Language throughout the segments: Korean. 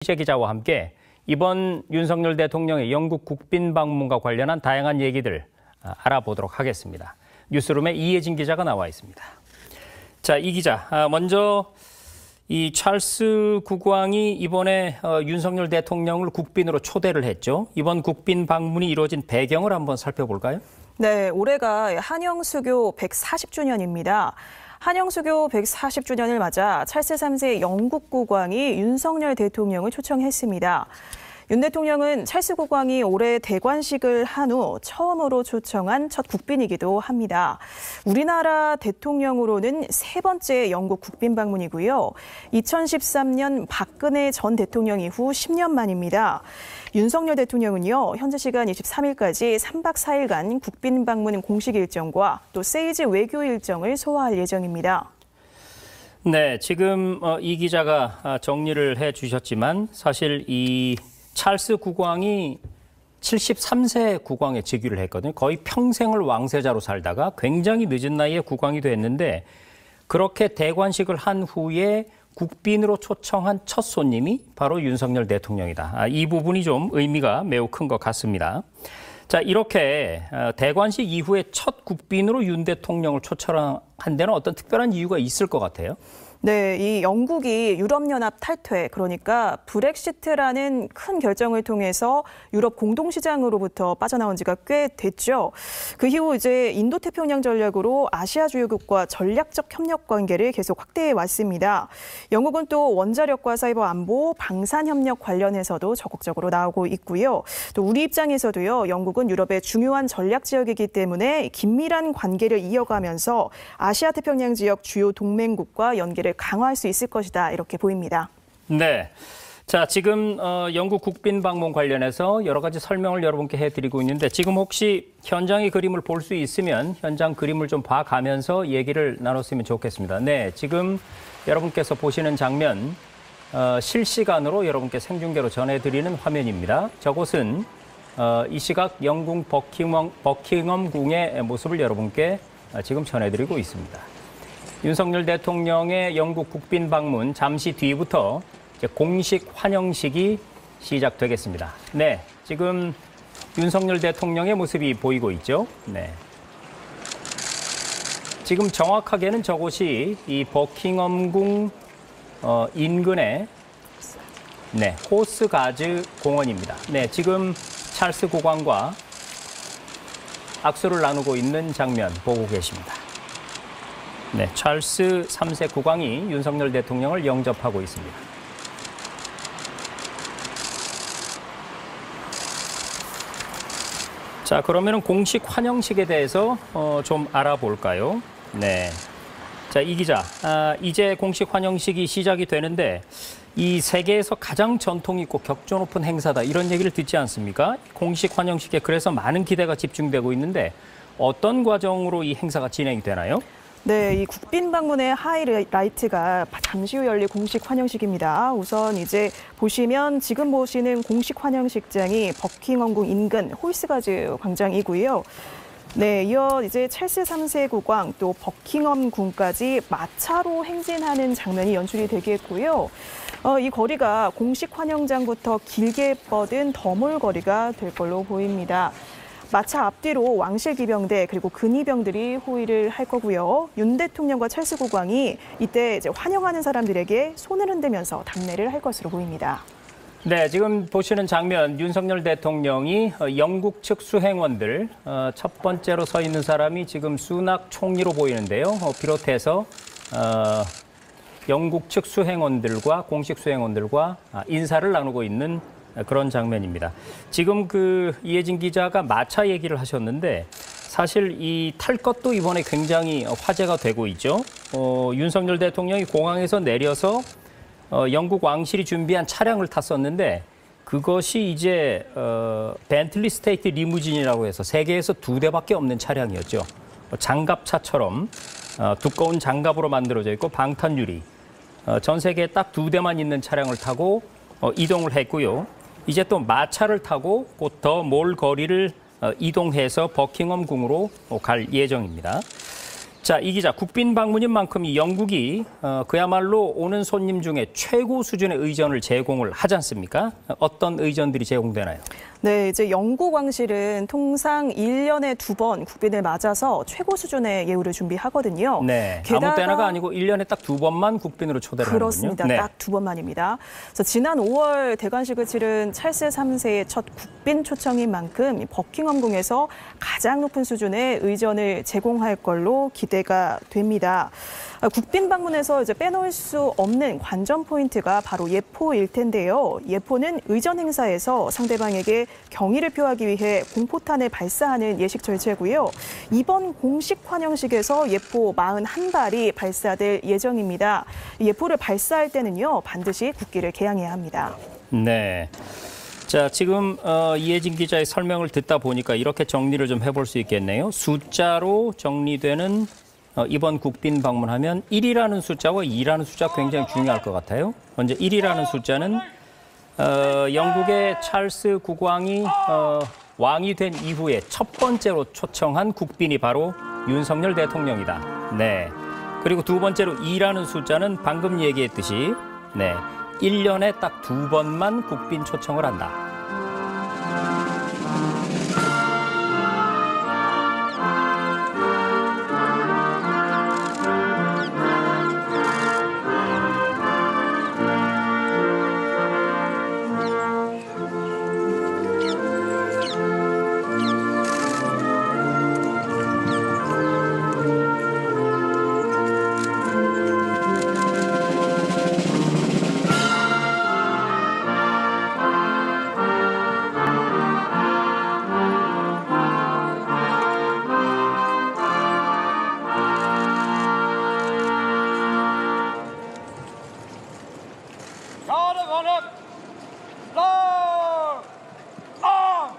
취재 기자와 함께 이번 윤석열 대통령의 영국 국빈 방문과 관련한 다양한 얘기들 알아보도록 하겠습니다. 뉴스룸에 이혜진 기자가 나와 있습니다. 자, 이 기자, 먼저 이 찰스 국왕이 이번에 윤석열 대통령을 국빈으로 초대를 했죠. 이번 국빈 방문이 이루어진 배경을 한번 살펴볼까요? 네, 올해가 한영수교 140주년입니다. 한영수교 140주년을 맞아 찰스 3세 영국 국왕이 윤석열 대통령을 초청했습니다. 윤 대통령은 찰스 국왕이 올해 대관식을 한 후 처음으로 초청한 첫 국빈이기도 합니다. 우리나라 대통령으로는 세 번째 영국 국빈 방문이고요. 2013년 박근혜 전 대통령 이후 10년 만입니다. 윤석열 대통령은요, 현재 시간 23일까지 3박 4일간 국빈 방문 공식 일정과 또 세이지 외교 일정을 소화할 예정입니다. 네, 지금 이 기자가 정리를 해주셨지만 사실 이 찰스 국왕이 73세 국왕에 즉위를 했거든요. 거의 평생을 왕세자로 살다가 굉장히 늦은 나이에 국왕이 됐는데 그렇게 대관식을 한 후에 국빈으로 초청한 첫 손님이 바로 윤석열 대통령이다. 이 부분이 좀 의미가 매우 큰 것 같습니다. 자, 이렇게 대관식 이후에 첫 국빈으로 윤 대통령을 초청한 데는 어떤 특별한 이유가 있을 것 같아요? 네, 이 영국이 유럽연합 탈퇴, 그러니까 브렉시트라는 큰 결정을 통해서 유럽 공동시장으로부터 빠져나온 지가 꽤 됐죠. 그 이후 이제 인도태평양 전략으로 아시아 주요국과 전략적 협력 관계를 계속 확대해 왔습니다. 영국은 또 원자력과 사이버 안보, 방산 협력 관련해서도 적극적으로 나오고 있고요. 또 우리 입장에서도요, 영국은 유럽의 중요한 전략 지역이기 때문에 긴밀한 관계를 이어가면서 아시아 태평양 지역 주요 동맹국과 연계를 강화할 수 있을 것이다, 이렇게 보입니다. 네. 자, 지금 영국 국빈 방문 관련해서 여러 가지 설명을 여러분께 해드리고 있는데 지금 혹시 현장의 그림을 볼 수 있으면 현장 그림을 좀 봐가면서 얘기를 나눴으면 좋겠습니다. 네, 지금 여러분께서 보시는 장면 실시간으로 여러분께 생중계로 전해드리는 화면입니다. 저곳은 이 시각 영국 버킹엄궁의 모습을 여러분께 지금 전해드리고 있습니다. 윤석열 대통령의 영국 국빈 방문 잠시 뒤부터 이제 공식 환영식이 시작되겠습니다. 네, 지금 윤석열 대통령의 모습이 보이고 있죠. 네. 지금 정확하게는 저곳이 이 버킹엄궁 인근의 호스가즈 공원입니다. 네, 지금 찰스 국왕과 악수를 나누고 있는 장면 보고 계십니다. 네, 찰스 3세 국왕이 윤석열 대통령을 영접하고 있습니다. 자, 그러면은 공식 환영식에 대해서 좀 알아볼까요? 네. 자, 이 기자, 이제 공식 환영식이 시작이 되는데 이 세계에서 가장 전통 있고 격조 높은 행사다, 이런 얘기를 듣지 않습니까? 공식 환영식에 그래서 많은 기대가 집중되고 있는데 어떤 과정으로 이 행사가 진행이 되나요? 네, 이 국빈 방문의 하이라이트가 잠시 후 열릴 공식 환영식입니다. 우선 이제 지금 보시는 공식 환영식장이 버킹엄궁 인근 홀스가즈 광장이고요. 네, 이어 이제 찰스 3세 국왕 또 버킹엄궁까지 마차로 행진하는 장면이 연출이 되겠고요. 이 거리가 공식 환영장부터 길게 뻗은 더몰거리가 될 걸로 보입니다. 마차 앞뒤로 왕실 기병대 그리고 근위병들이 호위를 할 거고요. 윤 대통령과 찰스 국왕이 이때 이제 환영하는 사람들에게 손을 흔들면서 답례를 할 것으로 보입니다. 네, 지금 보시는 장면, 윤석열 대통령이 영국 측 수행원들 첫 번째로 서 있는 사람이 지금 수낙 총리로 보이는데요. 비롯해서 영국 측 수행원들과 공식 수행원들과 인사를 나누고 있는 그런 장면입니다. 지금 이혜진 기자가 마차 얘기를 하셨는데 사실 이 탈 것도 이번에 굉장히 화제가 되고 있죠. 윤석열 대통령이 공항에서 내려서 영국 왕실이 준비한 차량을 탔었는데 그것이 이제 벤틀리 스테이트 리무진이라고 해서 세계에서 2대밖에 없는 차량이었죠. 장갑차처럼 두꺼운 장갑으로 만들어져 있고 방탄유리, 전 세계에 딱 2대만 있는 차량을 타고 이동을 했고요. 이제 또 마차를 타고 곧 더 몰 거리를 이동해서 버킹엄궁으로 갈 예정입니다. 자, 이 기자, 국빈 방문인 만큼 이 영국이 그야말로 오는 손님 중에 최고 수준의 의전을 제공을 하지 않습니까? 어떤 의전들이 제공되나요? 네, 이제 영국 왕실은 통상 1년에 2번 국빈을 맞아서 최고 수준의 예우를 준비하거든요. 네, 게다가 아무 때나가 아니고 1년에 딱 2번만 국빈으로 초대를 그렇습니다. 하는군요. 네. 딱 2번만입니다. 그래서 지난 5월 대관식을 치른 찰스 3세의 첫 국빈 초청인 만큼 버킹엄궁에서 가장 높은 수준의 의전을 제공할 걸로 기대가 됩니다. 국빈 방문에서 이제 빼놓을 수 없는 관전 포인트가 바로 예포일 텐데요. 예포는 의전 행사에서 상대방에게 경의를 표하기 위해 공포탄을 발사하는 예식 절차고요. 이번 공식 환영식에서 예포 41발이 발사될 예정입니다. 예포를 발사할 때는요, 반드시 국기를 개양해야 합니다. 네. 자, 지금 이혜진 기자의 설명을 듣다 보니까 이렇게 정리를 좀 해볼 수 있겠네요. 숫자로 정리되는 이번 국빈 방문하면 1이라는 숫자와 2라는 숫자 굉장히 중요할 것 같아요. 먼저 1이라는 숫자는 영국의 찰스 국왕이 왕이 된 이후에 첫 번째로 초청한 국빈이 바로 윤석열 대통령이다. 네. 그리고 두 번째로 2라는 숫자는 방금 얘기했듯이 네. 1년에 딱 2번만 국빈 초청을 한다. God of honor, Lord, on!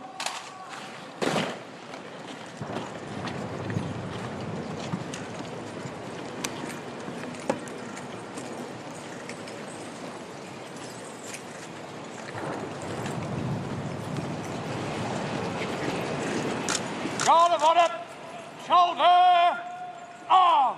God of honor, shoulder, arm!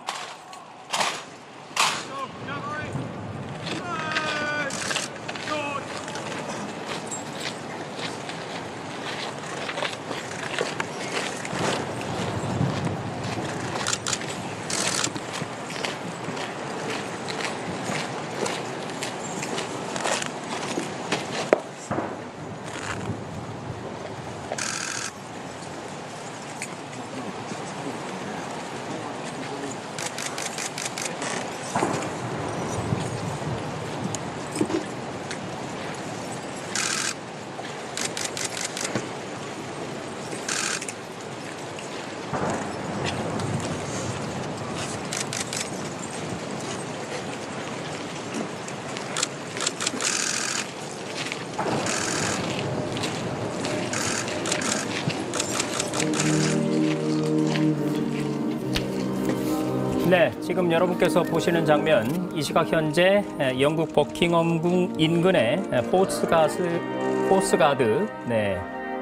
네, 지금 여러분께서 보시는 장면, 이 시각 현재 영국 버킹엄궁 인근의 포스가드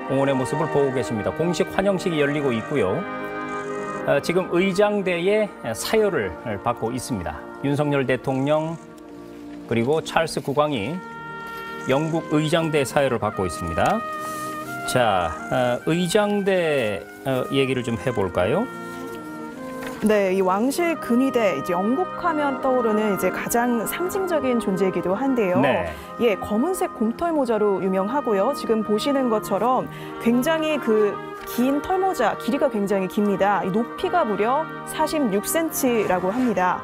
공원의 모습을 보고 계십니다. 공식 환영식이 열리고 있고요. 지금 의장대의 사열을 받고 있습니다. 윤석열 대통령 그리고 찰스 국왕이 영국 의장대 사열을 받고 있습니다. 자, 의장대 얘기를 좀 해볼까요? 네, 이 왕실 근위대, 이제 영국하면 떠오르는 이제 가장 상징적인 존재이기도 한데요. 네. 예, 검은색 곰털 모자로 유명하고요. 지금 보시는 것처럼 굉장히 긴 털모자, 길이가 굉장히 깁니다. 이 높이가 무려 46cm라고 합니다.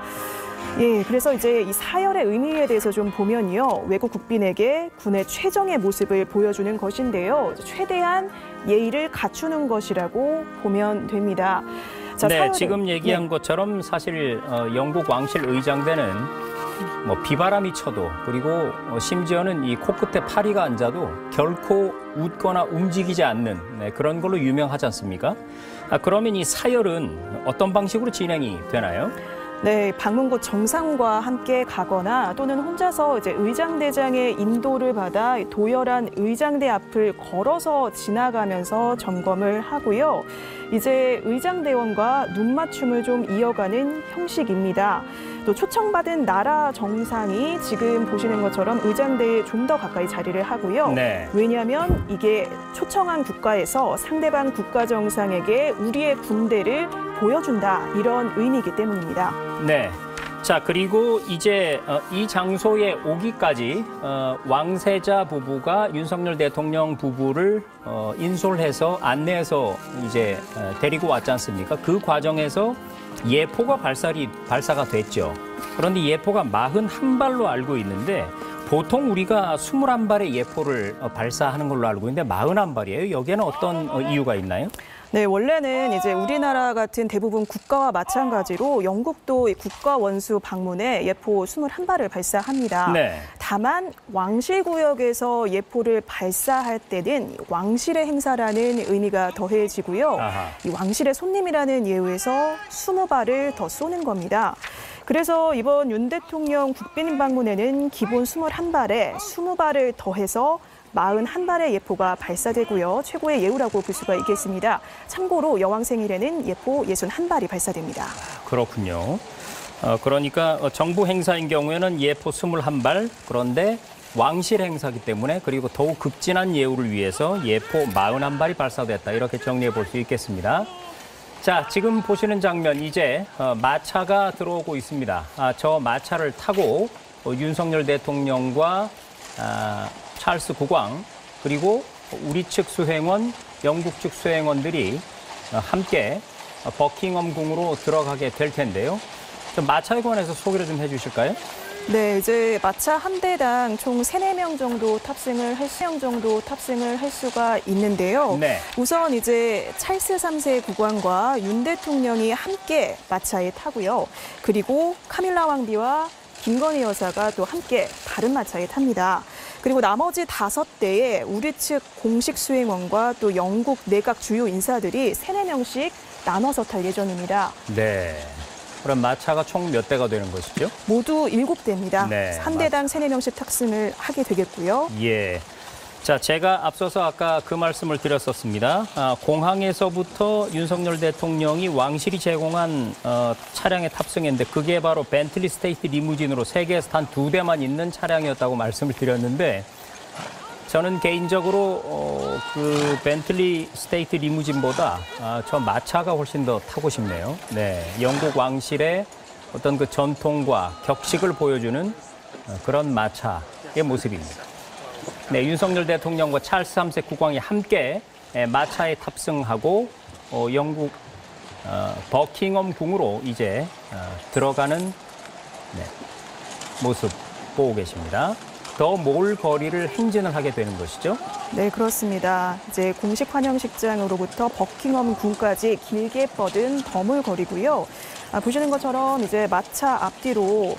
예, 그래서 이제 이 사열의 의미에 대해서 좀 보면요. 외국 국빈에게 군의 최정의 모습을 보여주는 것인데요. 최대한 예의를 갖추는 것이라고 보면 됩니다. 자, 네, 사열은, 지금 얘기한 것처럼 사실 영국 왕실 의장대는 뭐 비바람이 쳐도 그리고 심지어는 이 코끝에 파리가 앉아도 결코 웃거나 움직이지 않는 그런 걸로 유명하지 않습니까? 그러면 이 사열은 어떤 방식으로 진행이 되나요? 네, 방문국 정상과 함께 가거나 또는 혼자서 이제 의장대장의 인도를 받아 도열한 의장대 앞을 걸어서 지나가면서 점검을 하고요. 이제 의장대원과 눈맞춤을 좀 이어가는 형식입니다. 또 초청받은 나라 정상이 지금 보시는 것처럼 의장대에 좀 더 가까이 자리를 하고요. 네. 왜냐하면 이게 초청한 국가에서 상대방 국가 정상에게 우리의 군대를 보여준다 이런 의미이기 때문입니다. 네. 자, 그리고 이제 이 장소에 오기까지 왕세자 부부가 윤석열 대통령 부부를 인솔해서 안내해서 이제 데리고 왔지 않습니까? 그 과정에서 예포가 발사가 됐죠. 그런데 예포가 41발로 알고 있는데 보통 우리가 21발의 예포를 발사하는 걸로 알고 있는데 41발이에요. 여기에는 어떤 이유가 있나요? 네, 원래는 이제 우리나라 같은 대부분 국가와 마찬가지로 영국도 국가 원수 방문에 예포 21발을 발사합니다. 네. 다만 왕실 구역에서 예포를 발사할 때는 왕실의 행사라는 의미가 더해지고요. 아하. 이 왕실의 손님이라는 예우에서 20발을 더 쏘는 겁니다. 그래서 이번 윤 대통령 국빈 방문에는 기본 21발에 20발을 더해서 41발의 예포가 발사되고요. 최고의 예우라고 볼 수가 있겠습니다. 참고로 여왕 생일에는 예포 61발이 발사됩니다. 그렇군요. 그러니까 정부 행사인 경우에는 예포 21발, 그런데 왕실 행사기 때문에 그리고 더욱 극진한 예우를 위해서 예포 41발이 발사됐다. 이렇게 정리해 볼 수 있겠습니다. 자, 지금 보시는 장면, 이제 마차가 들어오고 있습니다. 저 마차를 타고 윤석열 대통령과 찰스 국왕, 그리고 우리 측 수행원, 영국 측 수행원들이 함께 버킹엄 궁으로 들어가게 될 텐데요. 좀 마차에 관해서 소개를 좀 해주실까요? 네, 이제 마차 한 대당 총 3, 4명 정도 탑승을 할 수가 있는데요. 네. 우선 이제 찰스 3세 국왕과 윤 대통령이 함께 마차에 타고요. 그리고 카밀라 왕비와 김건희 여사가 또 함께 다른 마차에 탑니다. 그리고 나머지 5대의 우리 측 공식 수행원과 또 영국 내각 주요 인사들이 3, 4명씩 나눠서 탈 예정입니다. 네. 그럼 마차가 총 몇 대가 되는 것이죠? 모두 7대입니다. 네, 한 대당 3, 4명씩 탑승을 하게 되겠고요. 예. 자, 제가 앞서서 아까 그 말씀을 드렸었습니다. 공항에서부터 윤석열 대통령이 왕실이 제공한 차량에 탑승했는데 그게 바로 벤틀리 스테이트 리무진으로 세계에서 단 2대만 있는 차량이었다고 말씀을 드렸는데 저는 개인적으로 그 벤틀리 스테이트 리무진보다 저 마차가 훨씬 더 타고 싶네요. 네, 영국 왕실의 어떤 그 전통과 격식을 보여주는 그런 마차의 모습입니다. 네, 윤석열 대통령과 찰스 3세 국왕이 함께 마차에 탑승하고 영국 버킹엄 궁으로 이제 들어가는 모습 보고 계십니다. 더 몰 거리를 행진을 하게 되는 것이죠. 네, 그렇습니다. 이제 공식 환영식장으로부터 버킹엄 궁까지 길게 뻗은 더몰 거리고요. 보시는 것처럼 이제 마차 앞뒤로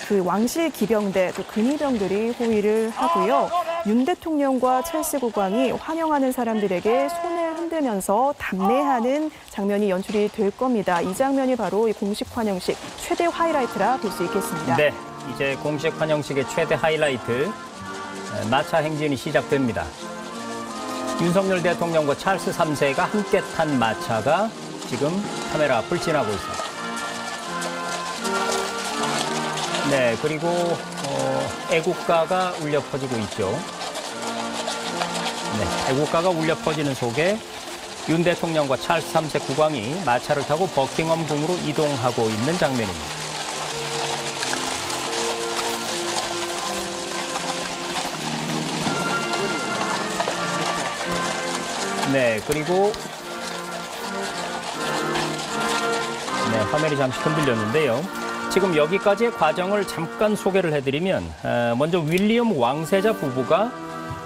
그 왕실 기병대, 또 근위병들이 호위를 하고요. 윤 대통령과 찰스 국왕이 환영하는 사람들에게 손을 흔들면서 답례하는 장면이 연출이 될 겁니다. 이 장면이 바로 이 공식 환영식 최대 하이라이트라 볼 수 있겠습니다. 네, 이제 공식 환영식의 최대 하이라이트 마차 행진이 시작됩니다. 윤석열 대통령과 찰스 3세가 함께 탄 마차가 지금 카메라 앞을 지나고 있습니다. 네, 그리고 애국가가 울려 퍼지고 있죠. 네, 애국가가 울려 퍼지는 속에 윤 대통령과 찰스 3세 국왕이 마차를 타고 버킹엄 궁으로 이동하고 있는 장면입니다. 네, 그리고 화면이 잠시 흔들렸는데요. 지금 여기까지의 과정을 잠깐 소개를 해드리면 먼저 윌리엄 왕세자 부부가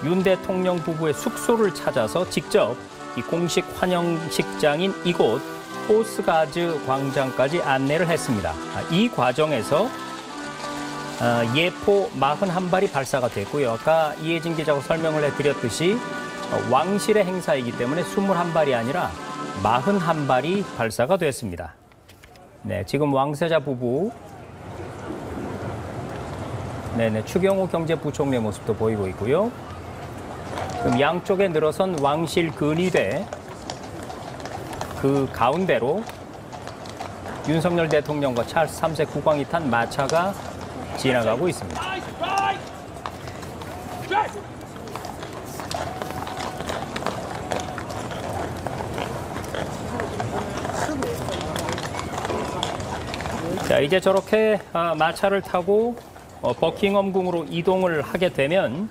윤 대통령 부부의 숙소를 찾아서 직접 이 공식 환영식장인 이곳 호스가즈 광장까지 안내를 했습니다. 이 과정에서 예포 41발이 발사가 됐고요. 아까 이혜진 기자가 설명을 해드렸듯이 왕실의 행사이기 때문에 21발이 아니라 41발이 발사가 됐습니다. 네, 지금 왕세자 부부. 네네, 추경호 경제부총리의 모습도 보이고 있고요. 그럼 양쪽에 늘어선 왕실 근위대 그 가운데로 윤석열 대통령과 찰스 3세 국왕이 탄 마차가 지나가고 있습니다. 자, 이제 저렇게 마차를 타고 버킹엄궁으로 이동을 하게 되면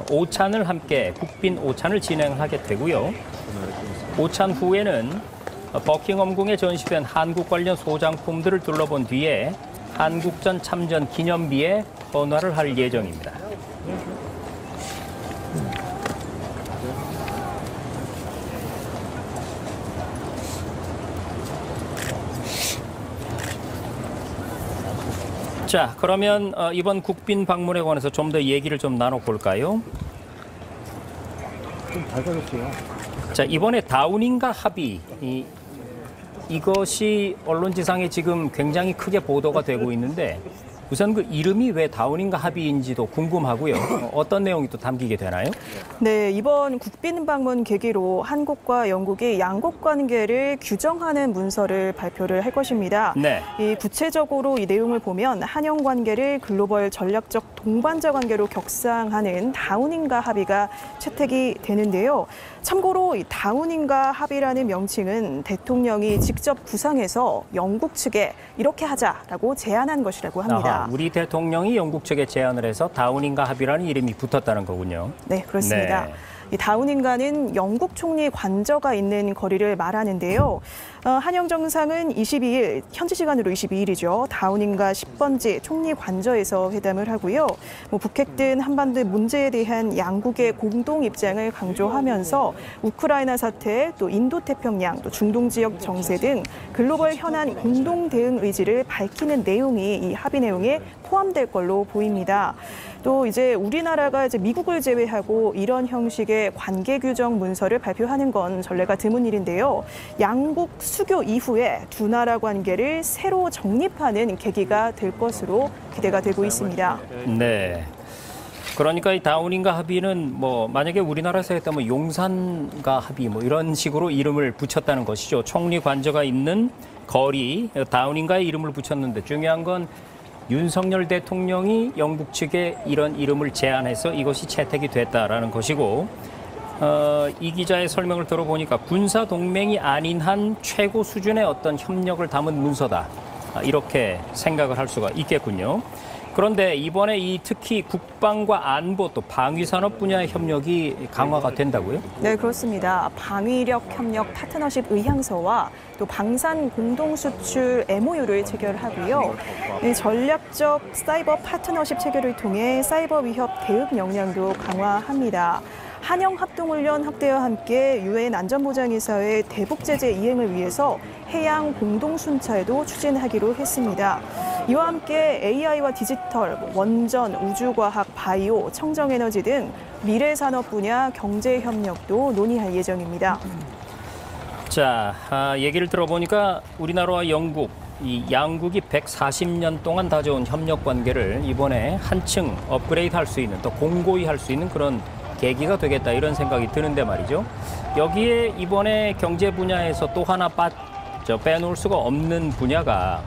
오찬을 함께 국빈 오찬을 진행하게 되고요. 오찬 후에는 버킹엄궁에 전시된 한국 관련 소장품들을 둘러본 뒤에 한국전 참전 기념비에 헌화를 할 예정입니다. 자, 그러면 이번 국빈 방문에 관해서 좀 더 얘기를 좀 나눠볼까요? 좀 밝아졌어요. 자, 이번에 다우닝가 합의 이것이 언론지상에 지금 굉장히 크게 보도가 되고 있는데 우선 그 이름이 왜 다우닝가 합의인지도 궁금하고요. 어떤 내용이 또 담기게 되나요? 네, 이번 국빈 방문 계기로 한국과 영국이 양국 관계를 규정하는 문서를 발표를 할 것입니다. 네. 이 구체적으로 이 내용을 보면 한영 관계를 글로벌 전략적 동반자 관계로 격상하는 다우닝가 합의가 채택이 되는데요. 참고로 이 다우닝가 합의라는 명칭은 대통령이 직접 구상해서 영국 측에 이렇게 하자라고 제안한 것이라고 합니다. 아하, 우리 대통령이 영국 측에 제안을 해서 다우닝가 합의라는 이름이 붙었다는 거군요. 네, 그렇습니다. 네. 이 다우닝가는 영국 총리 관저가 있는 거리를 말하는데요. 한영 정상은 22일, 현지 시간으로 22일이죠. 다우닝가 10번지 총리 관저에서 회담을 하고요. 북핵 등 한반도 문제에 대한 양국의 공동 입장을 강조하면서 우크라이나 사태, 또 인도태평양, 또 중동 지역 정세 등 글로벌 현안 공동 대응 의지를 밝히는 내용이 이 합의 내용에 포함될 걸로 보입니다. 또 이제 우리나라가 이제 미국을 제외하고 이런 형식의 관계 규정 문서를 발표하는 건 전례가 드문 일인데요. 양국 수교 이후에 두 나라 관계를 새로 정립하는 계기가 될 것으로 기대가 되고 있습니다. 네. 그러니까 이 다우닝가 합의는 뭐 만약에 우리나라에서 했다면 용산가 합의 뭐 이런 식으로 이름을 붙였다는 것이죠. 총리 관저가 있는 거리 다우닝가의 이름을 붙였는데 중요한 건 윤석열 대통령이 영국 측에 이런 이름을 제안해서 이것이 채택이 됐다라는 것이고 이 기자의 설명을 들어보니까 군사 동맹이 아닌 한 최고 수준의 어떤 협력을 담은 문서다 이렇게 생각을 할 수가 있겠군요. 그런데 이번에 이 특히 국방과 안보 또 방위 산업 분야의 협력이 강화가 된다고요? 네, 그렇습니다. 방위력 협력 파트너십 의향서와 또 방산 공동 수출 MOU를 체결하고요. 전략적 사이버 파트너십 체결을 통해 사이버 위협 대응 역량도 강화합니다. 한영 합동훈련 확대와 함께 유엔 안전보장이사회 대북 제재 이행을 위해서 해양 공동 순찰도 추진하기로 했습니다. 이와 함께 AI와 디지털, 원전, 우주과학, 바이오, 청정에너지 등 미래 산업 분야 경제 협력도 논의할 예정입니다. 자, 얘기를 들어보니까 우리나라와 영국, 이 양국이 140년 동안 다져온 협력 관계를 이번에 한층 업그레이드 할 수 있는, 또 공고히 할 수 있는 그런 계기가 되겠다 이런 생각이 드는데 말이죠. 여기에 이번에 경제 분야에서 또 하나 빼놓을 수가 없는 분야가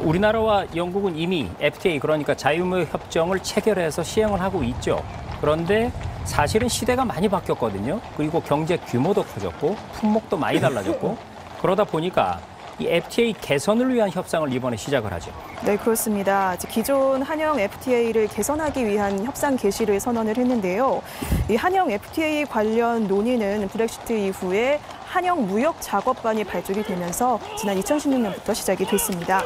우리나라와 영국은 이미 FTA 그러니까 자유무역 협정을 체결해서 시행을 하고 있죠. 그런데 사실은 시대가 많이 바뀌었거든요. 그리고 경제 규모도 커졌고 품목도 많이 달라졌고 그러다 보니까 이 FTA 개선을 위한 협상을 이번에 시작을 하죠. 네, 그렇습니다. 기존 한영 FTA를 개선하기 위한 협상 개시를 선언을 했는데요. 이 한영 FTA 관련 논의는 브렉시트 이후에 한영 무역 작업반이 발족이 되면서 지난 2016년부터 시작이 됐습니다.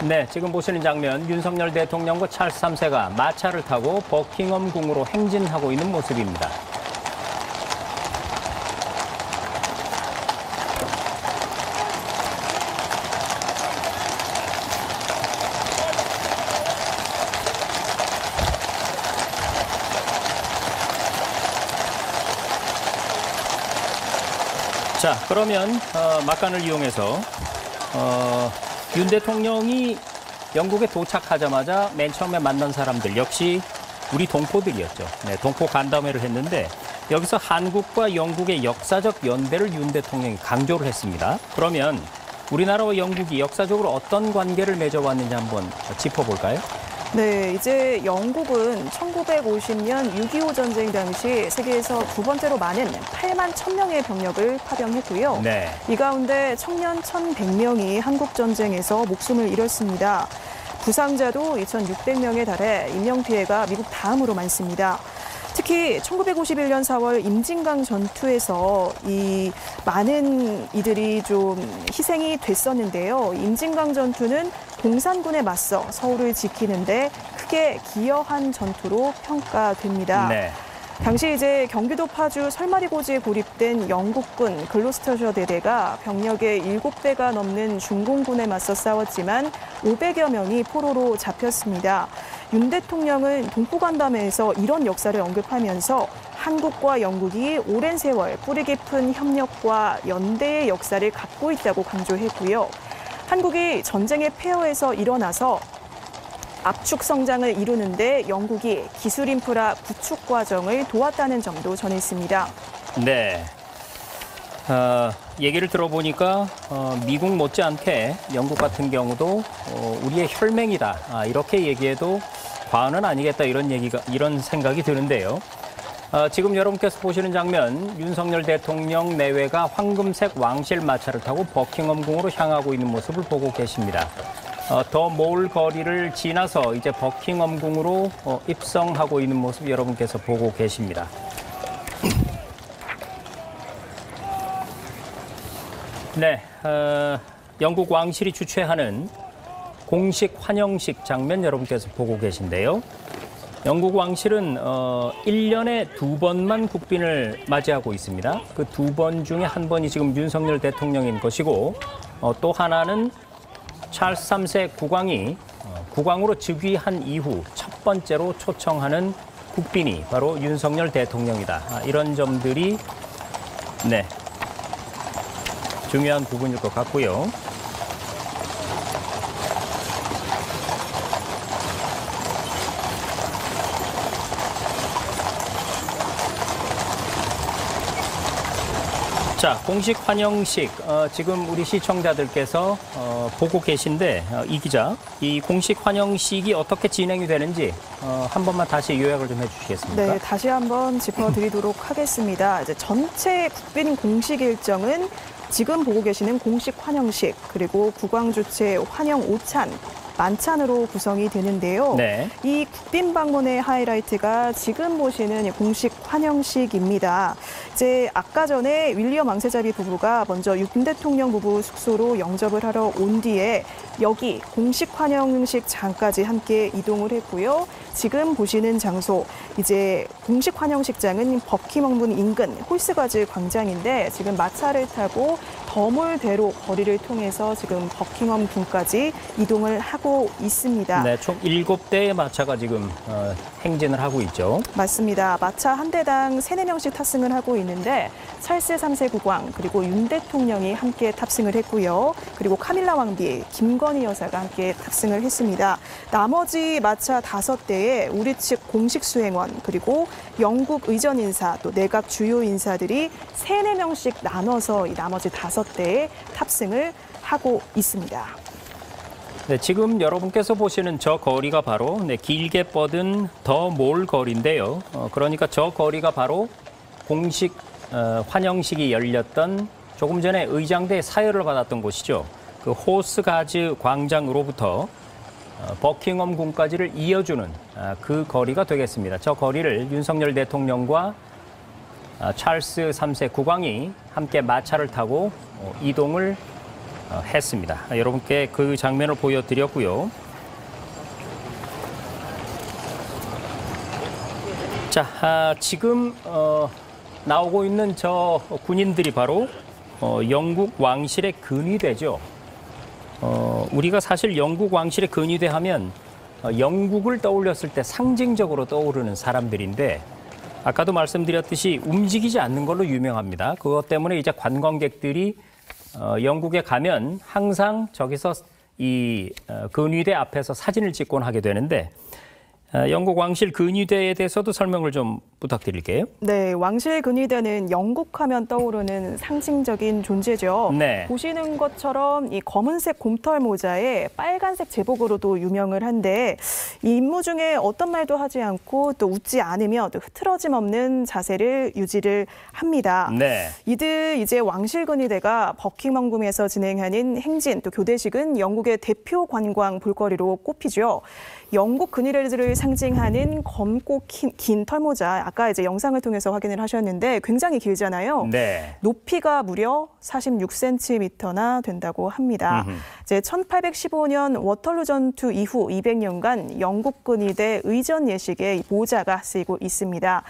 네, 지금 보시는 장면 윤석열 대통령과 찰스 3세가 마차를 타고 버킹엄 궁으로 행진하고 있는 모습입니다. 자, 그러면 막간을 이용해서 윤 대통령이 영국에 도착하자마자 맨 처음에 만난 사람들 역시 우리 동포들이었죠. 네, 동포 간담회를 했는데 여기서 한국과 영국의 역사적 연대를 윤 대통령이 강조를 했습니다. 그러면 우리나라와 영국이 역사적으로 어떤 관계를 맺어왔는지 한번 짚어볼까요? 네, 이제 영국은 1950년 6.25 전쟁 당시 세계에서 두 번째로 많은 8만 1,000명의 병력을 파병했고요. 네. 이 가운데 청년 1,100명이 한국 전쟁에서 목숨을 잃었습니다. 부상자도 2,600명에 달해 인명피해가 미국 다음으로 많습니다. 특히 1951년 4월 임진강 전투에서 이 많은 이들이 좀 희생이 됐었는데요. 임진강 전투는 공산군에 맞서 서울을 지키는데 크게 기여한 전투로 평가됩니다. 네. 당시 이제 경기도 파주 설마리고지에 고립된 영국군 글로스터셔 대대가 병력의 7배가 넘는 중공군에 맞서 싸웠지만 500여 명이 포로로 잡혔습니다. 윤 대통령은 동포간담회에서 이런 역사를 언급하면서 한국과 영국이 오랜 세월 뿌리 깊은 협력과 연대의 역사를 갖고 있다고 강조했고요. 한국이 전쟁의 폐허에서 일어나서 압축 성장을 이루는데 영국이 기술 인프라 구축 과정을 도왔다는 점도 전했습니다. 네. 얘기를 들어보니까 미국 못지않게 영국 같은 경우도 우리의 혈맹이다. 이렇게 얘기해도 과언은 아니겠다. 이런 생각이 드는데요. 지금 여러분께서 보시는 장면, 윤석열 대통령 내외가 황금색 왕실 마차를 타고 버킹엄궁으로 향하고 있는 모습을 보고 계십니다. 더 몰 거리를 지나서 이제 버킹엄궁으로 입성하고 있는 모습 여러분께서 보고 계십니다. 네, 영국 왕실이 주최하는 공식 환영식 장면 여러분께서 보고 계신데요. 영국 왕실은 1년에 2번만 국빈을 맞이하고 있습니다. 그 2번 중에 한 번이 지금 윤석열 대통령인 것이고 또 하나는 찰스 3세 국왕이 국왕으로 즉위한 이후 첫 번째로 초청하는 국빈이 바로 윤석열 대통령이다. 이런 점들이 네, 중요한 부분일 것 같고요. 자, 공식 환영식 지금 우리 시청자들께서 보고 계신데 이 기자, 이 공식 환영식이 어떻게 진행이 되는지 한 번만 다시 요약을 좀 해주시겠습니까? 네, 다시 한번 짚어드리도록 하겠습니다. 이제 전체 국빈 공식 일정은 지금 보고 계시는 공식 환영식 그리고 국왕 주최 환영 오찬 만찬으로 구성이 되는데요. 네. 이 국빈 방문의 하이라이트가 지금 보시는 공식 환영식입니다. 이제 아까 전에 윌리엄 왕세자비 부부가 먼저 윤 대통령 부부 숙소로 영접을 하러 온 뒤에 여기 공식 환영식장까지 함께 이동을 했고요. 지금 보시는 장소, 이제 공식 환영식장은 버킹엄궁 인근 홀스가즈 광장인데 지금 마차를 타고 더몰대로 거리를 통해서 지금 버킹엄궁까지 이동을 하고 있습니다. 네, 총 7대의 마차가 지금 행진을 하고 있죠. 맞습니다. 마차 한 대당 3, 4명씩 탑승을 하고 있는데 찰스 3세 국왕 그리고 윤 대통령이 함께 탑승을 했고요. 그리고 카밀라 왕비, 김건희 여사가 함께 탑승을 했습니다. 나머지 마차 5대에 우리 측 공식 수행원 그리고 영국 의전 인사 또 내각 주요 인사들이 3, 4명씩 나눠서 이 나머지 5대에 탑승을 하고 있습니다. 네, 지금 여러분께서 보시는 저 거리가 바로 길게 뻗은 더 몰 거리인데요. 그러니까 저 거리가 바로 공식 환영식이 열렸던 조금 전에 의장대 사열을 받았던 곳이죠. 그 호스가즈 광장으로부터 버킹엄궁까지를 이어주는 그 거리가 되겠습니다. 저 거리를 윤석열 대통령과 찰스 3세 국왕이 함께 마차를 타고 이동을 했습니다. 여러분께 그 장면을 보여드렸고요. 자, 지금 나오고 있는 저 군인들이 바로 영국 왕실의 근위대죠. 우리가 사실 영국 왕실의 근위대 하면 영국을 떠올렸을 때 상징적으로 떠오르는 사람들인데 아까도 말씀드렸듯이 움직이지 않는 걸로 유명합니다. 그것 때문에 이제 관광객들이 영국에 가면 항상 저기서 이 근위대 앞에서 사진을 찍곤 하게 되는데 영국 왕실 근위대에 대해서도 설명을 좀 부탁드릴게요. 네, 왕실 근위대는 영국하면 떠오르는 상징적인 존재죠. 네. 보시는 것처럼 이 검은색 곰털 모자에 빨간색 제복으로도 유명을 한데 이 임무 중에 어떤 말도 하지 않고 또 웃지 않으며 또 흐트러짐 없는 자세를 유지를 합니다. 네. 이들 이제 왕실 근위대가 버킹엄궁에서 진행하는 행진 또 교대식은 영국의 대표 관광 볼거리로 꼽히죠. 영국 근위대들을 상징하는 검고 긴 털모자, 아까 이제 영상을 통해서 확인을 하셨는데 굉장히 길잖아요. 네. 높이가 무려 46cm나 된다고 합니다. 이제 1815년 워털루 전투 이후 200년간 영국 근위대 의전 예식에 이 모자가 쓰이고 있습니다.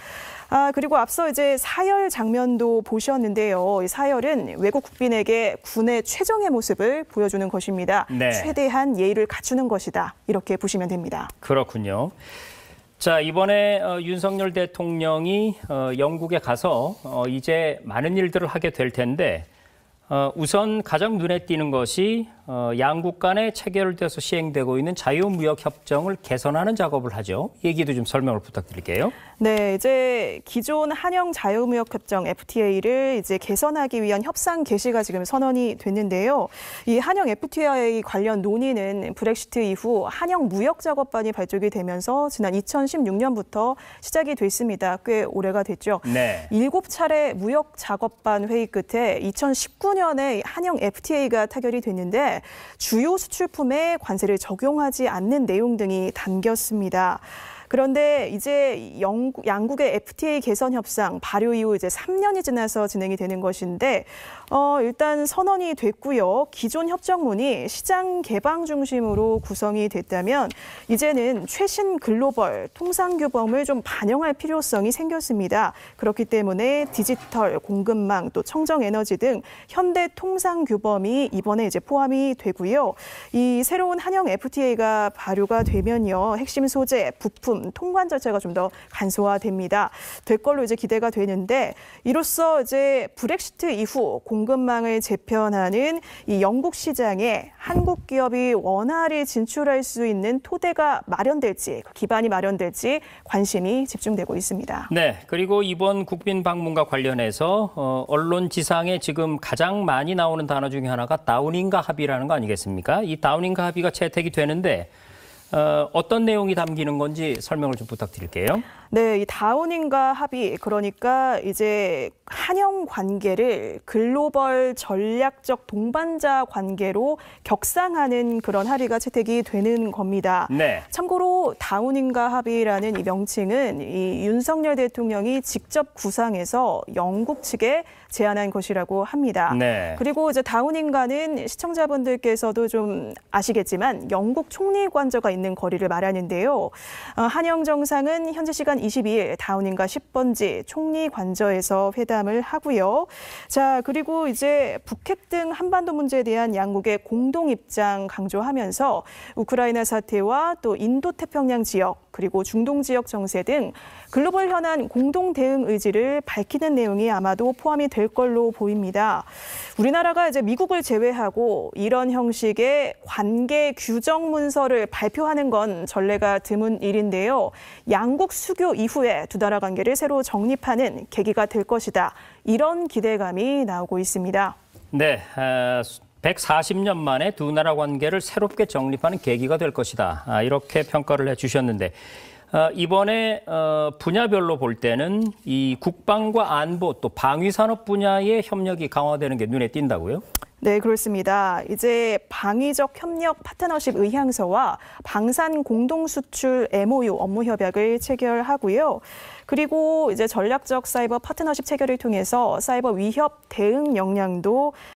그리고 앞서 이제 사열 장면도 보셨는데요. 이 사열은 외국 국빈에게 군의 최정의 모습을 보여주는 것입니다. 네. 최대한 예의를 갖추는 것이다. 이렇게 보시면 됩니다. 그렇군요. 자, 이번에 윤석열 대통령이 영국에 가서 이제 많은 일들을 하게 될 텐데 우선 가장 눈에 띄는 것이 양국 간에 체결돼서 시행되고 있는 자유무역협정을 개선하는 작업을 하죠. 얘기도 좀 설명을 부탁드릴게요. 네, 이제 기존 한영 자유무역협정 FTA를 이제 개선하기 위한 협상 개시가 지금 선언이 됐는데요. 이 한영 FTA 관련 논의는 브렉시트 이후 한영 무역작업반이 발족이 되면서 지난 2016년부터 시작이 됐습니다. 꽤 오래가 됐죠. 네. 7차례 무역작업반 회의 끝에 2019년에 한영 FTA가 타결이 됐는데 주요 수출품에 관세를 적용하지 않는 내용 등이 담겼습니다. 그런데 이제 양국의 FTA 개선 협상 발효 이후 이제 3년이 지나서 진행이 되는 것인데 일단 선언이 됐고요. 기존 협정문이 시장 개방 중심으로 구성이 됐다면 이제는 최신 글로벌 통상 규범을 좀 반영할 필요성이 생겼습니다. 그렇기 때문에 디지털, 공급망, 또 청정 에너지 등 현대 통상 규범이 이번에 이제 포함이 되고요. 이 새로운 한영 FTA가 발효가 되면요. 핵심 소재, 부품, 통관 절차가 좀 더 간소화됩니다. 될 걸로 이제 기대가 되는데 이로써 이제 브렉시트 이후 공급망을 재편하는 이 영국 시장에 한국 기업이 원활히 진출할 수 있는 토대가 마련될지, 기반이 마련될지 관심이 집중되고 있습니다. 네, 그리고 이번 국빈 방문과 관련해서 언론 지상에 지금 가장 많이 나오는 단어 중에 하나가 다우닝가 합의라는 거 아니겠습니까? 이 다우닝가 합의가 채택이 되는데 어떤 내용이 담기는 건지 설명을 좀 부탁드릴게요. 네, 이 다우닝가 합의, 그러니까 이제 한영 관계를 글로벌 전략적 동반자 관계로 격상하는 그런 합의가 채택이 되는 겁니다. 네. 참고로 다우닝가 합의라는 이 명칭은 이 윤석열 대통령이 직접 구상해서 영국 측에 제안한 것이라고 합니다. 네. 그리고 이제 다우닝가는 시청자분들께서도 좀 아시겠지만 영국 총리 관저가 있는 거리를 말하는데요. 한영 정상은 현지 시간 22일 다우닝가 10번지 총리 관저에서 회담을 하고요. 자, 그리고 이제 북핵 등 한반도 문제에 대한 양국의 공동 입장 강조하면서 우크라이나 사태와 또 인도태평양 지역 그리고 중동 지역 정세 등 글로벌 현안 공동 대응 의지를 밝히는 내용이 아마도 포함이 될 걸로 보입니다. 우리나라가 이제 미국을 제외하고 이런 형식의 관계 규정 문서를 발표하는 건 전례가 드문 일인데요. 양국 수교 이후에 두 나라 관계를 새로 정립하는 계기가 될 것이다. 이런 기대감이 나오고 있습니다. 네, 140년 만에 두 나라 관계를 새롭게 정립하는 계기가 될 것이다. 이렇게 평가를 해주셨는데 이번에 분야별로 볼 때는 이 국방과 안보 또 방위산업 분야의 협력이 강화되는 게 눈에 띈다고요? 네, 그렇습니다. 이제 방위적 협력 파트너십 의향서와 방산 공동수출 MOU 업무 협약을 체결하고요. 그리고 이제 전략적 사이버 파트너십 체결을 통해서 사이버 위협 대응 역량도